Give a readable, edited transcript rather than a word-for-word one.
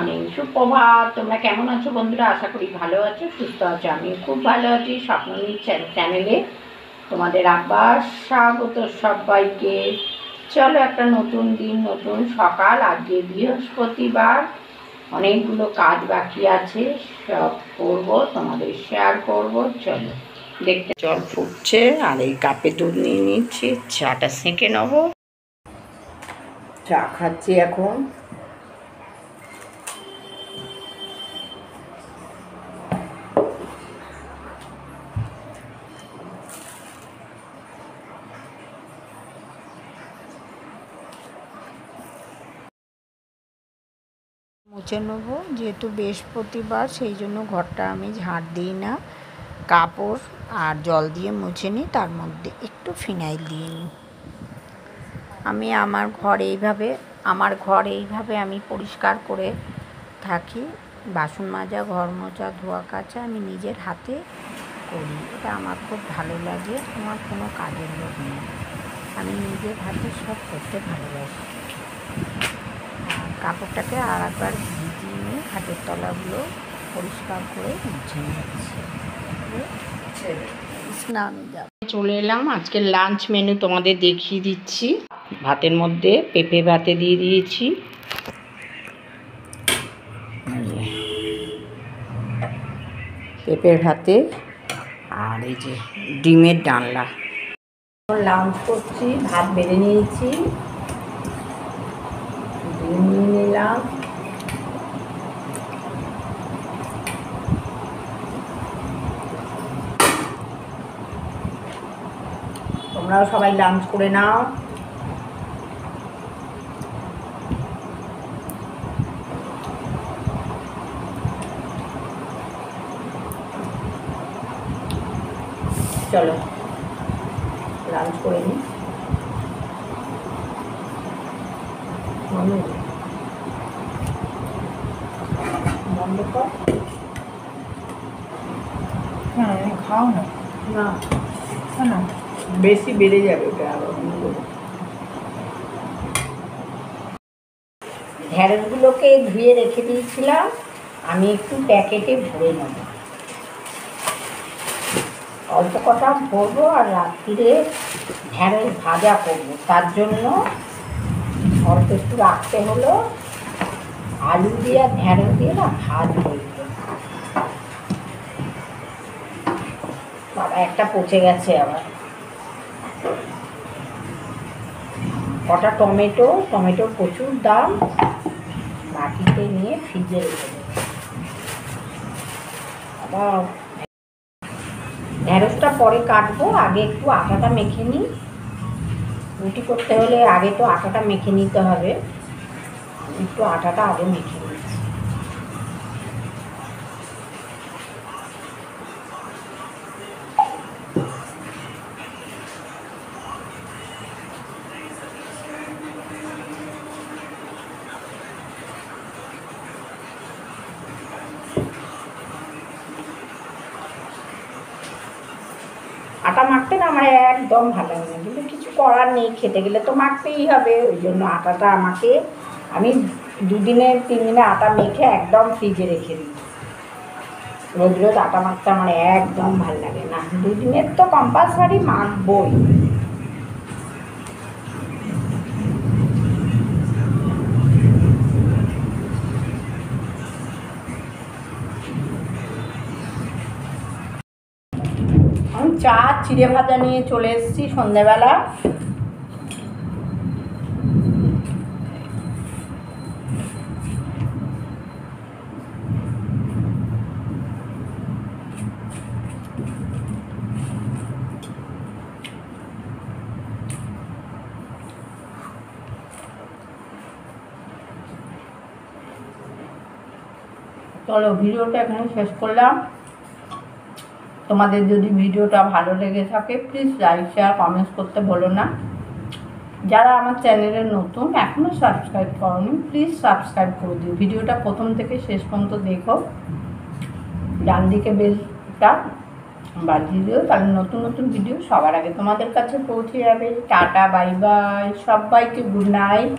Morning, সুপ্রভাত। তোমরা কেমন আছো বন্ধুরা? আশা করি ভালো আছো, সুস্থ আছো। আমি খুব ভালো আছি। স্বপ্ননীল চ্যানেলে তোমাদের আবার স্বাগত সবাইকে। চলো, একটা নতুন দিন, নতুন সকাল। আজকে বৃহস্পতিবার, অনেকগুলো কাজ বাকি আছে, সব করব, তোমাদের শেয়ার করব। চলো দেখতে। জল ফুটছে আর এই কাপে দুধ নিয়ে নিচ্ছি, চাটা সেঁকে নেবো। চা খাচ্ছি এখন। মুছে নেবো, যেহেতু বৃহস্পতিবার, সেই জন্য ঘরটা আমি ঝাঁট দিই না। কাপড় আর জল দিয়ে মুছে নিই, তার মধ্যে একটু ফিনাইল দিয়ে নিই। আমি আমার ঘর এইভাবে আমি পরিষ্কার করে থাকি। বাসন মাজা, ঘর মোছা, ধোয়া কাচা আমি নিজের হাতে করি। এটা আমার খুব ভালো লাগে। আমার কোনো কাজের লোক নেই, আমি নিজের হাতে সব করতে ভালোবাসি। কাপড়টাকে আর একবার ভিজিয়ে নিয়ে হাতের তলাগুলো পরিষ্কার করে মুছে নিচ্ছি। স্নান যাব। চলে এলাম। আজকে লাঞ্চ মেনু তোমাদের দেখিয়ে দিচ্ছি। ভাতের মধ্যে পেঁপে ভাতে দিয়ে দিয়েছি, পেঁপের ভাতে, আর এই যে ডিমের ডালনা। লাঞ্চ করছি, ভাত বেড়ে নিয়েছি, ডিম নিয়ে নিলাম। তোমরাও সবাই লাঞ্চ করে নাও। চলো লাঞ্চ করে নিই। বন্ধ কর। হ্যাঁ, খাও না, না না বেশি বেড়ে যাবে ওটা আরো। ঢ্যাঁড়সগুলোকে ধুয়ে রেখে দিয়েছিলাম, আমি একটু প্যাকেটে ভরে নেব। অল্প কটা ভরবো আর রাত্রিরে ঢ্যাঁড়স ভাজা করবো, তার জন্য অল্প একটু রাখতে হলো। আলু দিয়ে আর ঢ্যাঁড়স দিয়ে না ভাজবো। বাবা, একটা পচে গেছে আবার। কটা টমেটোর প্রচুর দাম, বাটিতে নিয়ে ফ্রিজে রেখে দেবো। আবার ঢ্যাঁড়সটা পরে কাটবো, আগে একটু আটাটা মেখে নিই। রুটি করতে হলে আগে তো আটাটা মেখে নিতে হবে, একটু আটাটা আগে মেখে নিচ্ছি। আটা মাখতে না আমার একদম ভালো লাগে না, কিন্তু কিছু করার নেই, খেতে গেলে তো মাখতেই হবে। ওই জন্য আটাটা আমি 2 দিনে 3 দিনে আটা মেখে একদম ফ্রিজে রেখে দিই। রোজ রোজ আটা মাখতে আমার একদম ভালো লাগে না। 2 দিনের তো কম্পালসারি মাখবই। আমি চা চিড়ে ভাজা নিয়ে চলে এসেছি সন্ধ্যেবেলা। চলো, ভিডিওটা এখানে শেষ করলাম। তোমাদের যদি ভিডিওটা ভালো লেগে থাকে, প্লিজ লাইক, শেয়ার, কমেন্টস করতে ভুলো না। যারা আমার চ্যানেলে নতুন, এখনও সাবস্ক্রাইব করোনি, প্লিজ সাবস্ক্রাইব করে দিও। ভিডিওটা প্রথম থেকে শেষ পর্যন্ত দেখো, ডান দিকে বেলটা বাজিয়ে দিও, তাহলে নতুন নতুন ভিডিও সবার আগে তোমাদের কাছে পৌঁছে যাবে। টাটা, বাই বাই, সবাইকে গুড নাইট।